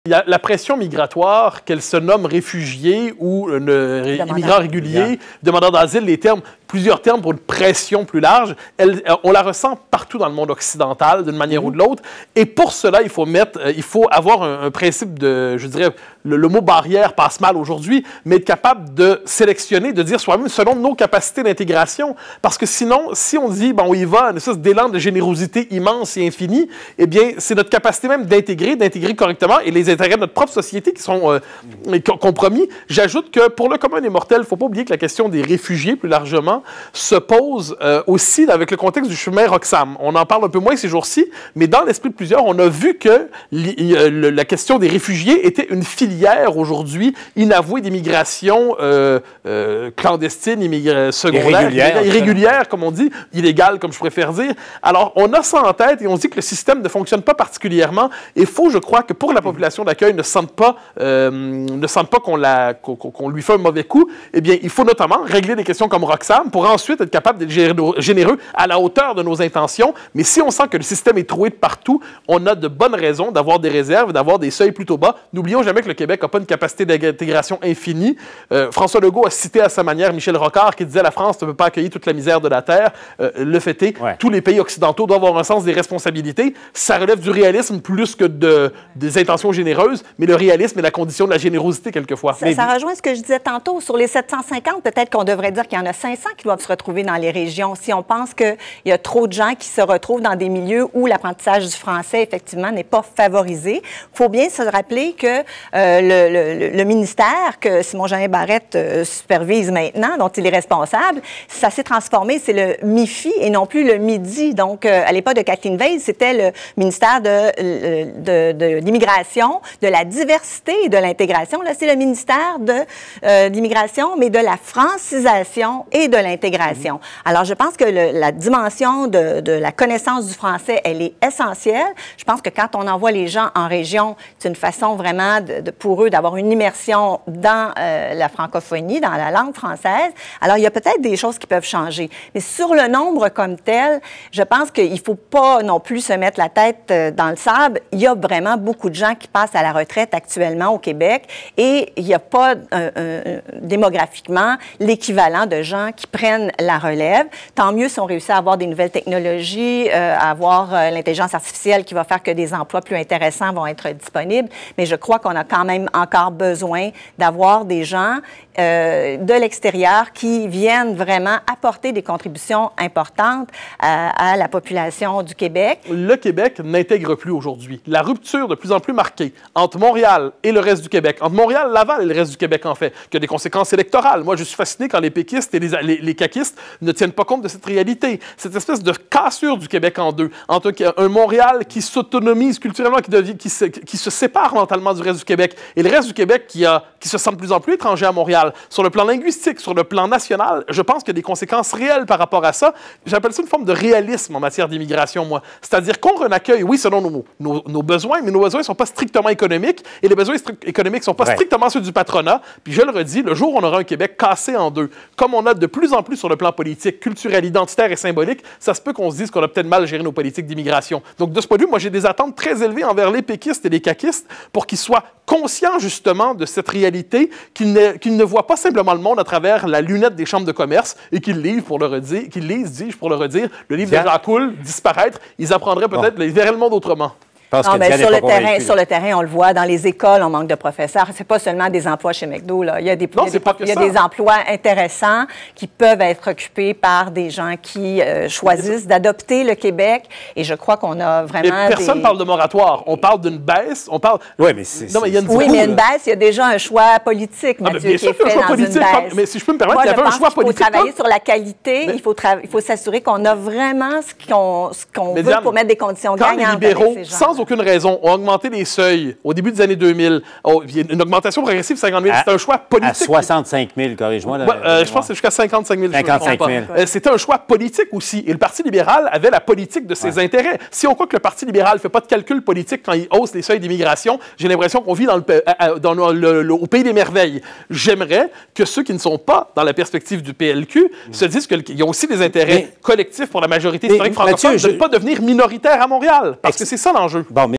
Il y a la pression migratoire, qu'elle se nomme réfugié ou immigrant régulier, demandeur d'asile, plusieurs termes pour une pression plus large, on la ressent partout dans le monde occidental, d'une manière ou de l'autre. Et pour cela, il faut avoir un principe de, je dirais, le mot barrière passe mal aujourd'hui, mais être capable de sélectionner, de dire soi-même selon nos capacités d'intégration. Parce que sinon, si on dit, bon, on y va, une espèce d'élan de générosité immense et infinie, eh bien, c'est notre capacité même d'intégrer correctement, et les intérêts de notre propre société qui sont compromis. J'ajoute que pour le commun des mortels, il ne faut pas oublier que la question des réfugiés, plus largement, se pose aussi avec le contexte du chemin Roxham. On en parle un peu moins ces jours-ci, mais dans l'esprit de plusieurs, on a vu que la question des réfugiés était une filière aujourd'hui inavouée d'immigration clandestine, secondaire, irrégulière, comme on dit, illégale, comme je préfère dire. Alors, on a ça en tête et on se dit que le système ne fonctionne pas particulièrement. Il faut, je crois, que pour la population d'accueil ne sente pas qu'on lui fait un mauvais coup. Eh bien, il faut notamment régler des questions comme Roxham pour ensuite être capable d'être généreux à la hauteur de nos intentions. Mais si on sent que le système est troué de partout, on a de bonnes raisons d'avoir des réserves, d'avoir des seuils plutôt bas. N'oublions jamais que le Québec n'a pas une capacité d'intégration infinie. François Legault a cité à sa manière Michel Rocard qui disait « La France ne peut pas accueillir toute la misère de la terre ». Le fait est, tous les pays occidentaux doivent avoir un sens des responsabilités. Ça relève du réalisme plus que des intentions généreuses, mais le réalisme est la condition de la générosité quelquefois. Ça rejoint ce que je disais tantôt. Sur les 750, peut-être qu'on devrait dire qu'il y en a 500 qui doivent se retrouver dans les régions. Si on pense qu'il y a trop de gens qui se retrouvent dans des milieux où l'apprentissage du français, effectivement, n'est pas favorisé, il faut bien se rappeler que le ministère que Simon-Jeanin Barrette supervise maintenant, dont il est responsable, ça s'est transformé, c'est le MIFI et non plus le MIDI. Donc, à l'époque de Kathleen Wade, c'était le ministère de l'immigration, de la diversité et de l'intégration. Là, c'est le ministère de l'immigration, mais de la francisation et de l'intégration. Alors, je pense que la dimension de la connaissance du français, elle est essentielle. Je pense que quand on envoie les gens en région, c'est une façon vraiment pour eux d'avoir une immersion dans la francophonie, dans la langue française. Alors, il y a peut-être des choses qui peuvent changer. Mais sur le nombre comme tel, je pense qu'il ne faut pas non plus se mettre la tête dans le sable. Il y a vraiment beaucoup de gens qui passent à la retraite actuellement au Québec et il n'y a pas démographiquement l'équivalent de gens qui prennent la relève. Tant mieux si on réussit à avoir des nouvelles technologies, à avoir l'intelligence artificielle qui va faire que des emplois plus intéressants vont être disponibles. Mais je crois qu'on a quand même encore besoin d'avoir des gens de l'extérieur qui viennent vraiment apporter des contributions importantes à la population du Québec. Le Québec n'intègre plus aujourd'hui. La rupture de plus en plus marquée entre Montréal et le reste du Québec, entre Montréal, Laval et le reste du Québec, en fait, qui a des conséquences électorales. Moi, je suis fasciné quand les péquistes et les caquistes ne tiennent pas compte de cette réalité. Cette espèce de cassure du Québec en deux, entre un Montréal qui s'autonomise culturellement, qui se sépare mentalement du reste du Québec, et le reste du Québec qui se sent de plus en plus étranger à Montréal. Sur le plan linguistique, sur le plan national, je pense qu'il y a des conséquences réelles par rapport à ça. J'appelle ça une forme de réalisme en matière d'immigration, moi. C'est-à-dire qu'on accueille, oui, selon nos besoins, mais nos besoins ne sont pas strictement économiques, et les besoins économiques ne sont pas strictement ceux du patronat. Puis je le redis, le jour où on aura un Québec cassé en deux, comme on a de plus en plus sur le plan politique, culturel, identitaire et symbolique, ça se peut qu'on se dise qu'on a peut-être mal géré nos politiques d'immigration. Donc, de ce point de vue, moi, j'ai des attentes très élevées envers les péquistes et les caquistes pour qu'ils soient conscients, justement, de cette réalité, qu'ils ne voient pas simplement le monde à travers la lunette des chambres de commerce et qu'ils lisent, dis-je pour le redire, le livre de Jacques Coul, disparaître, ils apprendraient peut-être, ils verraient le monde autrement. Non, mais sur le terrain, on le voit, dans les écoles, on manque de professeurs. C'est pas seulement des emplois chez McDo, là. Il y a des emplois intéressants qui peuvent être occupés par des gens qui choisissent d'adopter le Québec. Et je crois qu'on a vraiment. Mais personne ne parle de moratoire. On parle d'une baisse. On parle. Oui, mais c'est. Oui, mais une baisse, il y a déjà un choix politique, Mathieu, qui est fait dans une baisse. Mais si je peux me permettre, il y avait un choix politique. Il faut travailler sur la qualité. Il faut s'assurer qu'on a vraiment ce qu'on veut pour mettre des conditions gagnantes. Les libéraux, sans aucune raison, ont augmenté les seuils au début des années 2000. Il y a une augmentation progressive de 50 000. C'était un choix politique. À 65 000, corrige-moi. Je pense que c'est jusqu'à 55 000. 55 000. C'était un choix politique aussi. Et le Parti libéral avait la politique de ses intérêts. Si on croit que le Parti libéral ne fait pas de calcul politique quand il hausse les seuils d'immigration, j'ai l'impression qu'on vit au pays des merveilles. J'aimerais que ceux qui ne sont pas dans la perspective du PLQ se disent qu'ils ont aussi des intérêts collectifs pour la majorité historique francophone de ne pas devenir minoritaire à Montréal. Parce que c'est ça l'enjeu. Bon,